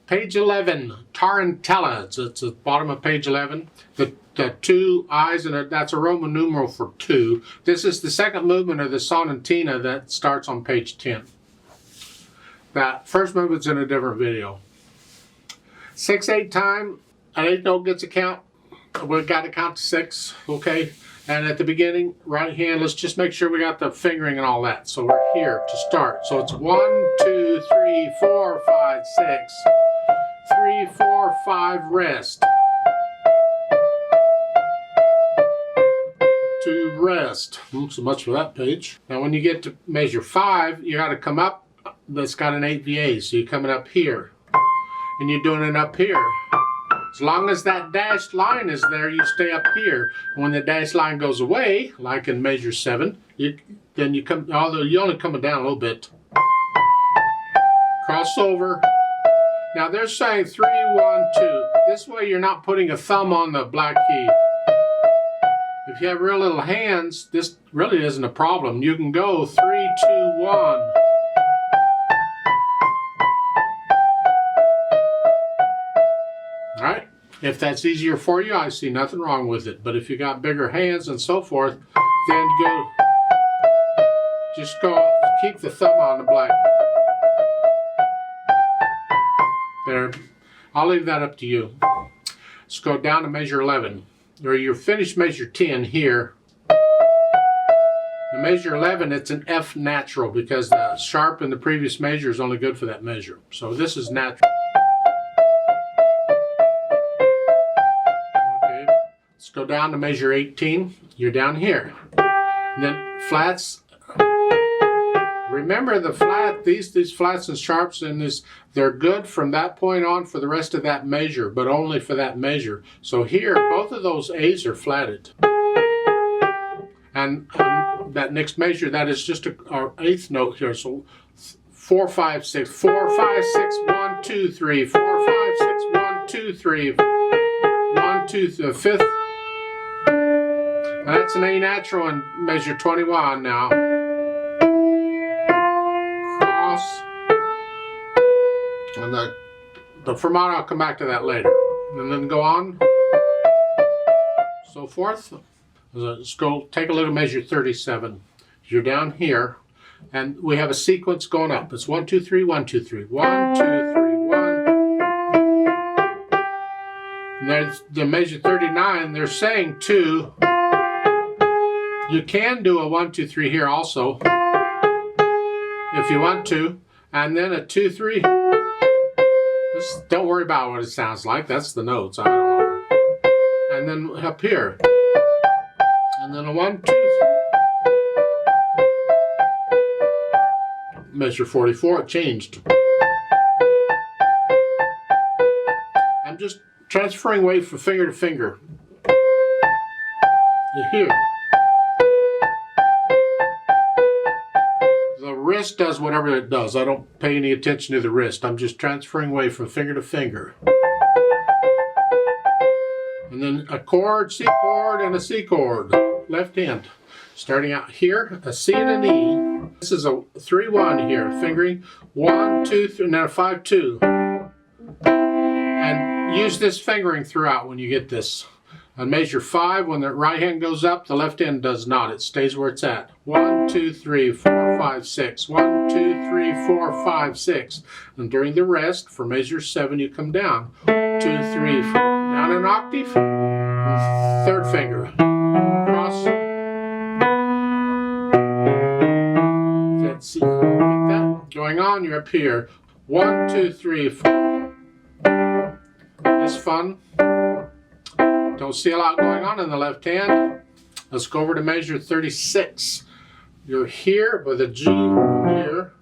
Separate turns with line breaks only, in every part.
Page 11, Tarantella. It's at the bottom of page 11. The two I's, and that's a Roman numeral for 2. This is the second movement of the sonatina that starts on page 10. That first movement's in a different video. 6/8 time, an 8th note gets a count. We've got to count to 6, okay? And at the beginning, right hand, let's just make sure we got the fingering and all that. So we're here to start. So it's 1, 2, 3, 4, 5, 6. 3, 4, 5, rest. 2, rest. So much for that page. Now when you get to measure 5, you got to come up. That's got an 8 VA, so you're coming up here. And you're doing it up here. As long as that dashed line is there, you stay up here. When the dashed line goes away, like in measure 7, then you come, although you're only coming down a little bit. Cross over. Now they're saying 3, 1, 2. This way you're not putting a thumb on the black key. If you have real little hands, this really isn't a problem. You can go 3, 2, 1. Alright, if that's easier for you, I see nothing wrong with it. But if you got bigger hands and so forth, then just go, keep the thumb on the black. There, I'll leave that up to you. Let's go down to measure 11. Or you're finished measure 10 here. The measure 11, it's an F natural because the sharp in the previous measure is only good for that measure. So this is natural. Okay, let's go down to measure 18. You're down here. And then flats. Remember the flat, these flats and sharps in this, they're good from that point on for the rest of that measure, but only for that measure. So here, both of those A's are flatted. And that next measure, that is just our 8th note here. So 4, 5, 6, 4, 5, 6, 1, 2, 3, 4, 5, 6, 1, 2, 3, 1, 2, 3, 5th. That's an A natural in measure 21 now. And the fermata, I'll come back to that later. And then go on, so forth. Let's go take a look at measure 37. You're down here, and we have a sequence going up. It's 1, 2, 3, 1, 2, 3. 1, 2, 3, 1. And there's the measure 39, they're saying 2. You can do a 1, 2, 3 here also, if you want to. And then a 2, 3. Just don't worry about what it sounds like. That's the notes. I don't know. And then up here. And then a 1, 2, 3. Measure 44. It changed. I'm just transferring weight from finger to finger. Here. The wrist does whatever it does. I don't pay any attention to the wrist. I'm just transferring weight from finger to finger. And then a chord, C chord, and a C chord. Left hand. Starting out here, a C and an E. This is a 3, 1 here. Fingering 1, 2, 3, now 5, 2. And use this fingering throughout when you get this. On measure 5, when the right hand goes up, the left hand does not. It stays where it's at. 1, 2, 3, 4, 5, 6. 1, 2, 3, 4, 5, 6. And during the rest, for measure 7, you come down. 2, 3, 4. Down an octave. Third finger. Cross. Let's see. Get that going on. You're up here. 1, 2, 3, 4. It's fun. Don't see a lot going on in the left hand. Let's go over to measure 36. You're here with a G here.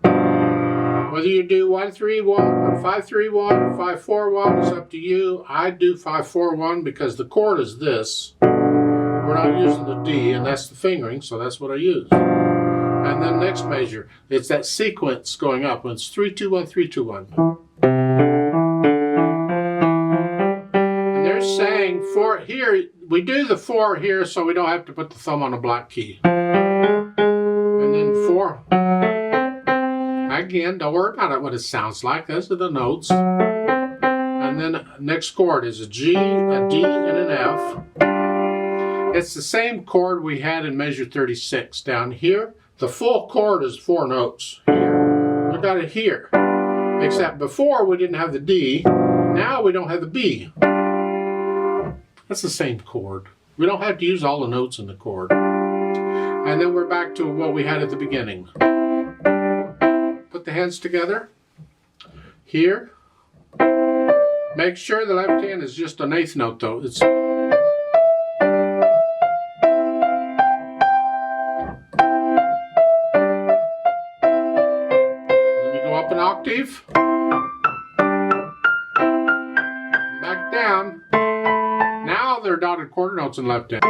Whether you do 1, 3, 1 or 5, 3, 1 or 5, 4, 1 is up to you. I do 5, 4, 1 because the chord is this. We're not using the D, and that's the fingering, so that's what I use. And then next measure, it's that sequence going up. When it's 3, 2, 1, 3, 2, 1. Saying 4 here, we do the 4 here so we don't have to put the thumb on a black key. And then 4. Again, don't worry about it, what it sounds like. Those are the notes. And then next chord is a G, a D, and an F. It's the same chord we had in measure 36 down here. The full chord is 4 notes here. We got it here. Except before we didn't have the D. Now we don't have the B. That's the same chord. We don't have to use all the notes in the chord. And then we're back to what we had at the beginning. Put the hands together. Here. Make sure the left hand is just an eighth note though. It's then you go up an octave. Back down. Now they're dotted quarter notes in left hand.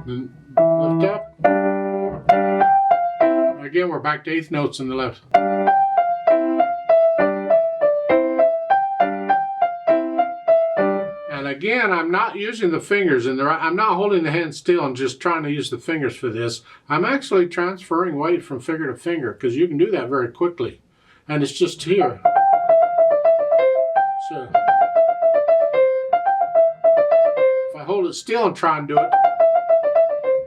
Then lift up. Again, we're back to eighth notes in the left. And again, I'm not using the fingers in the right. I'm not holding the hand still and just trying to use the fingers for this. I'm actually transferring weight from finger to finger because you can do that very quickly. And it's just here. So if I hold it still and try and do it,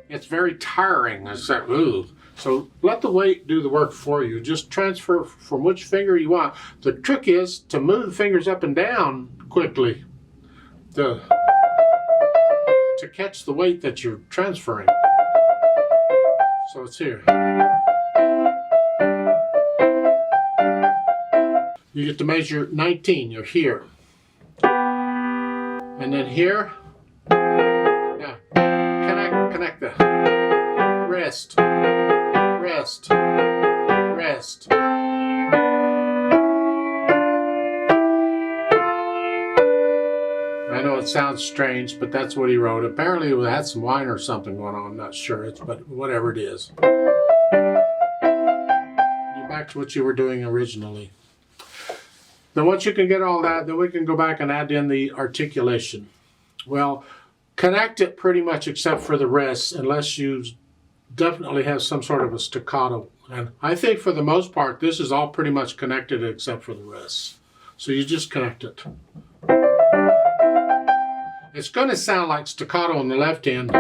it's very tiring. It's like, ooh. So let the weight do the work for you. Just transfer from which finger you want. The trick is to move the fingers up and down quickly to catch the weight that you're transferring. So it's here. You get to measure 19. You're here. And then here. Now, connect the rest. Rest, rest. I know it sounds strange, but that's what he wrote. Apparently he had some wine or something going on. I'm not sure, but whatever it is. You're back to what you were doing originally. Then once you can get all that, then we can go back and add in the articulation. Well, connect it pretty much except for the rest, unless you definitely have some sort of a staccato. And I think for the most part, this is all pretty much connected except for the rest. So you just connect it. It's going to sound like staccato on the left hand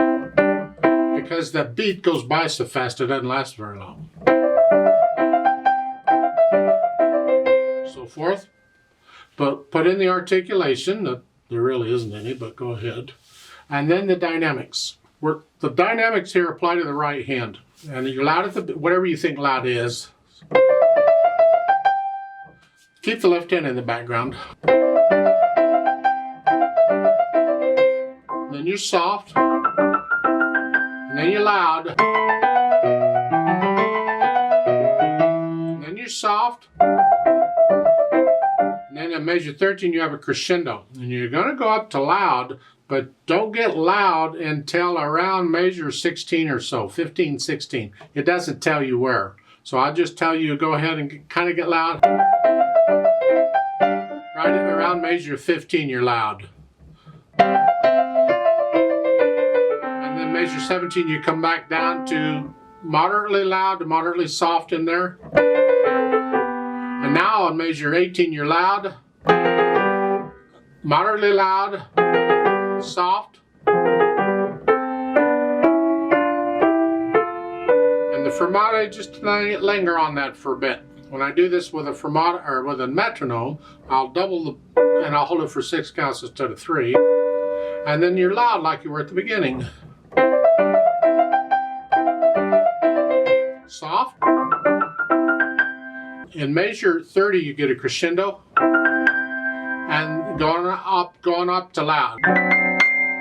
because that beat goes by so fast it doesn't last very long. So forth. But put in the articulation. There really isn't any, but go ahead. And then the dynamics. The dynamics here apply to the right hand. And you're loud at the, whatever you think loud is. Keep the left hand in the background. Then you're soft. And then you're loud. And then you're soft. And then at measure 13 you have a crescendo. And you're going to go up to loud. But don't get loud until around measure 16 or so, 15, 16. It doesn't tell you where. So I'll just tell you, go ahead and kind of get loud. Right around measure 15, you're loud. And then measure 17, you come back down to moderately loud to moderately soft in there. And now on measure 18, you're loud, moderately loud, soft, and the fermate, just linger on that for a bit. When I do this with a fermate or with a metronome, I'll double the, and I'll hold it for 6 counts instead of 3, and then you're loud like you were at the beginning. Soft. In measure 30, you get a crescendo, and going up to loud.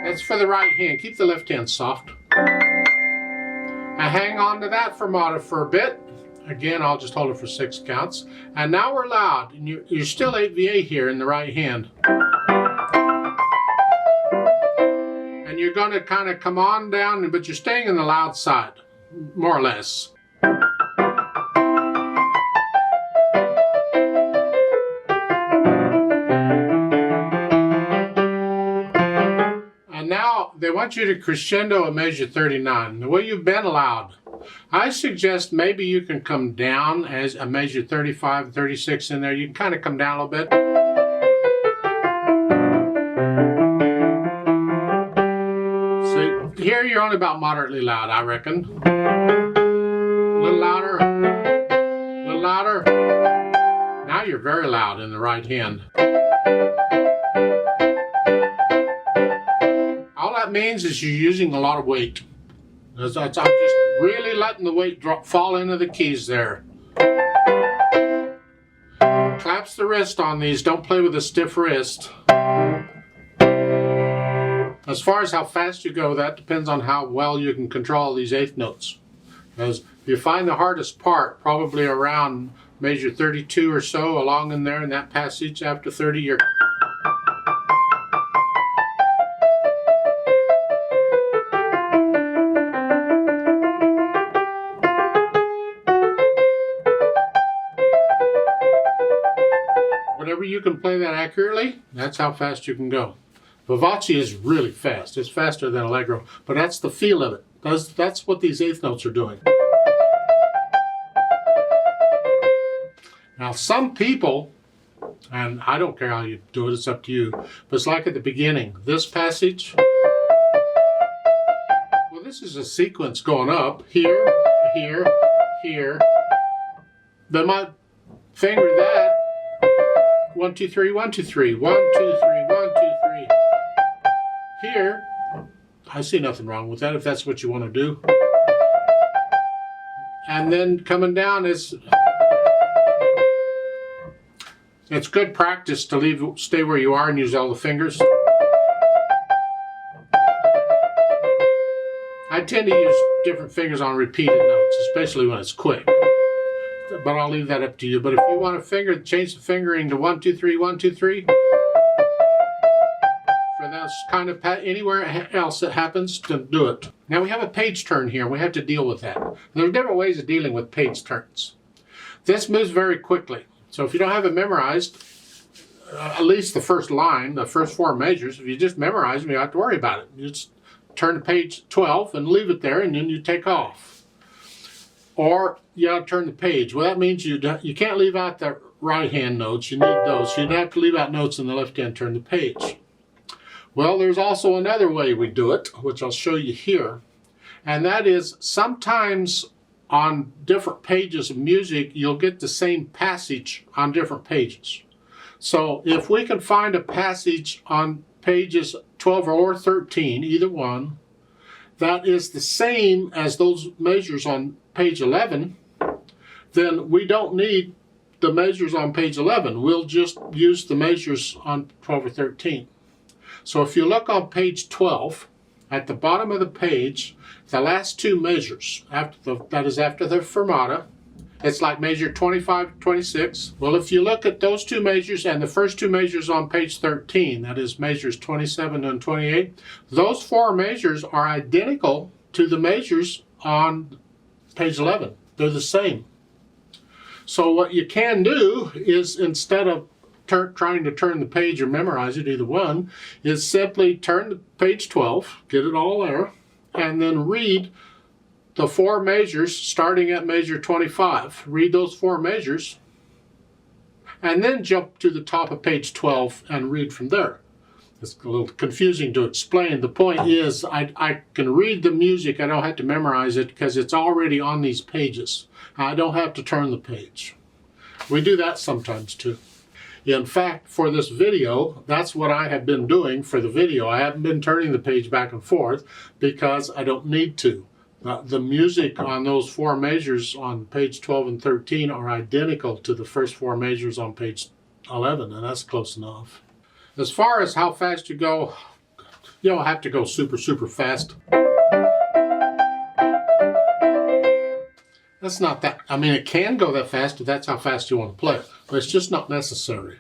That's for the right hand. Keep the left hand soft. And hang on to that fermata for a bit. Again, I'll just hold it for 6 counts. And now we're loud. And you're still 8VA here in the right hand. And you're going to kind of come on down, but you're staying in the loud side, more or less. They want you to crescendo at measure 39. The way you've been loud. I suggest maybe you can come down as a measure 35, 36 in there. You can kind of come down a little bit. See, here you're only about moderately loud, I reckon. A little louder. A little louder. Now you're very loud in the right hand. All that means is you're using a lot of weight. I'm just really letting the weight fall into the keys there. Claps the wrist on these. Don't play with a stiff wrist. As far as how fast you go, that depends on how well you can control these eighth notes. Because you find the hardest part probably around measure 32 or so, along in there in that passage. After 30, you're... Whenever you can play that accurately, that's how fast you can go. Vivace is really fast. It's faster than Allegro, but that's the feel of it. That's what these eighth notes are doing. Now, some people, and I don't care how you do it, it's up to you, but it's like at the beginning, this passage, well, this is a sequence going up, here, here, here. They might finger that, 1, 2, 3, 1, 2, 3, 1, 2, 3, 1, 2, 3. Here, I see nothing wrong with that if that's what you want to do. And then coming down is, it's good practice to stay where you are and use all the fingers. I tend to use different fingers on repeated notes, especially when it's quick. But I'll leave that up to you. But if you want to change the fingering to 1, 2, 3, 1, 2, 3. For that's kind of anywhere else that happens, to do it. Now we have a page turn here. We have to deal with that. There are different ways of dealing with page turns. This moves very quickly. So if you don't have it memorized, at least the first line, the first 4 measures, if you just memorize them, you don't have to worry about it. You just turn to page 12 and leave it there, and then you take off. Or you got to turn the page. Well, that means you can't leave out the right hand notes. You need those. So you'd have to leave out notes in the left hand, turn the page. Well, there's also another way we do it, which I'll show you here. And that is sometimes on different pages of music, you'll get the same passage on different pages. So if we can find a passage on pages 12 or 13, either one, that is the same as those measures on page 11, then we don't need the measures on page 11. We'll just use the measures on 12 or 13. So if you look on page 12, at the bottom of the page, the last 2 measures, that is after the fermata, it's like measure 25, 26. Well, if you look at those 2 measures and the first 2 measures on page 13, that is measures 27 and 28, those 4 measures are identical to the measures on page 11. They're the same. So what you can do is, instead of trying to turn the page or memorize it, either one, is simply turn to page 12, get it all there, and then read the 4 measures starting at measure 25. Read those 4 measures, and then jump to the top of page 12 and read from there. It's a little confusing to explain. The point is, I can read the music. I don't have to memorize it because it's already on these pages. I don't have to turn the page. We do that sometimes too. In fact, for this video, that's what I have been doing for the video. I haven't been turning the page back and forth because I don't need to. The music on those 4 measures on page 12 and 13 are identical to the first 4 measures on page 11, and that's close enough. As far as how fast you go, you don't have to go super, super fast. That's not that, I mean, it can go that fast if that's how fast you want to play it, but it's just not necessary.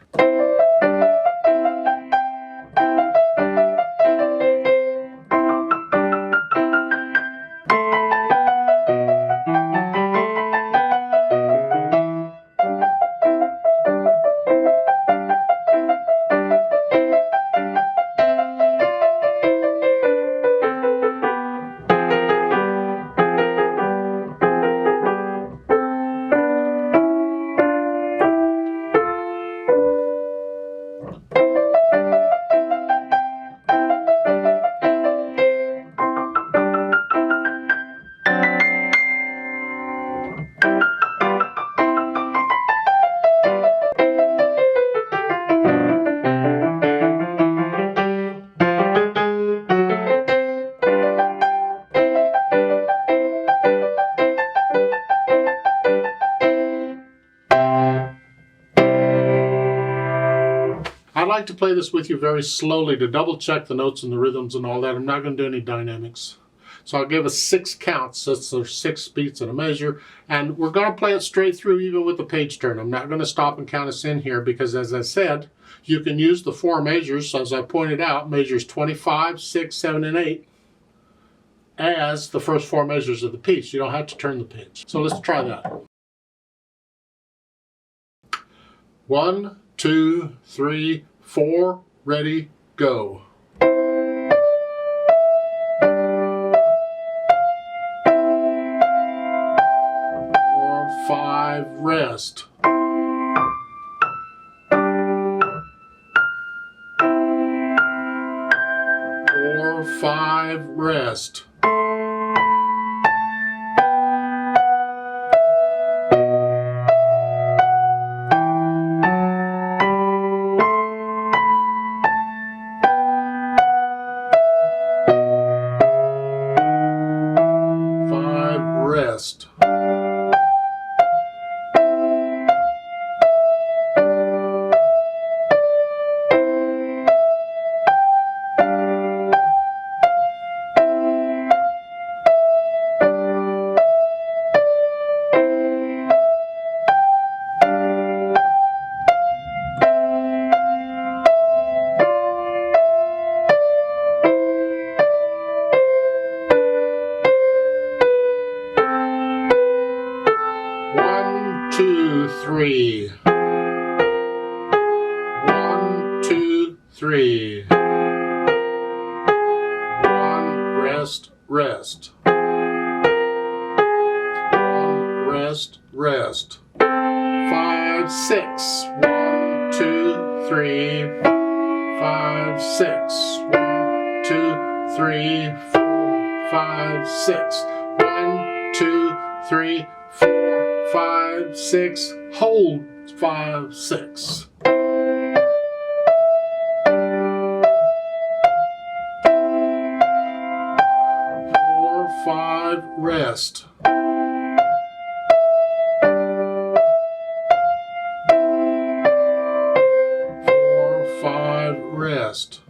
like to play this with you very slowly to double check the notes and the rhythms and all that. I'm not going to do any dynamics. So I'll give us 6 counts. That's there's 6 beats and a measure. And we're going to play it straight through even with the page turn. I'm not going to stop and count us in here because, as I said, you can use the 4 measures, as I pointed out, measures 25, 6, 7, and 8, as the first 4 measures of the piece. You don't have to turn the page. So let's try that. 1, 2, 3, 4, ready, go. 5, rest. 4, 5, rest. 5, rest. 2, 3. 1, 2, 3. 1, rest, rest. 1, rest, rest. 5, 6. 1, 2, 3. 5, 6. 1, 2, 3, 4, 5, 6. 1, 2, 3, 4, 5, 6. Hold 5, 6. 4, 5, rest. 4, 5, rest.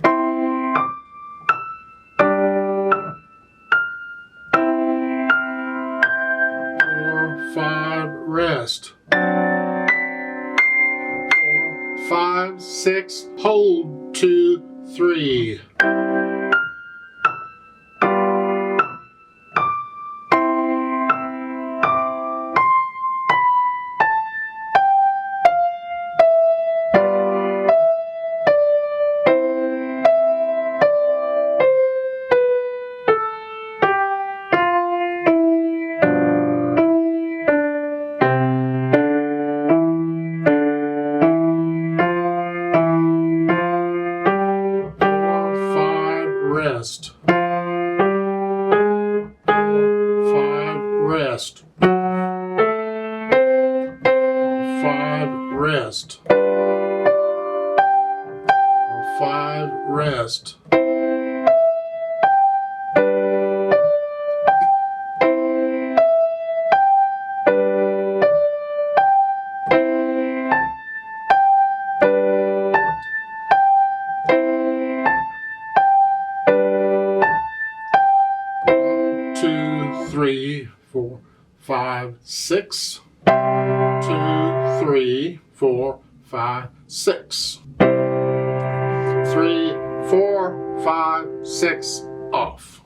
5, rest. 4, 5, 6, hold 2, 3. 5, rest. 5, rest. 5, rest. 3, 4, 5, 6. 2, 3, 4, 5, 6. 3, 4, 5, 6, off.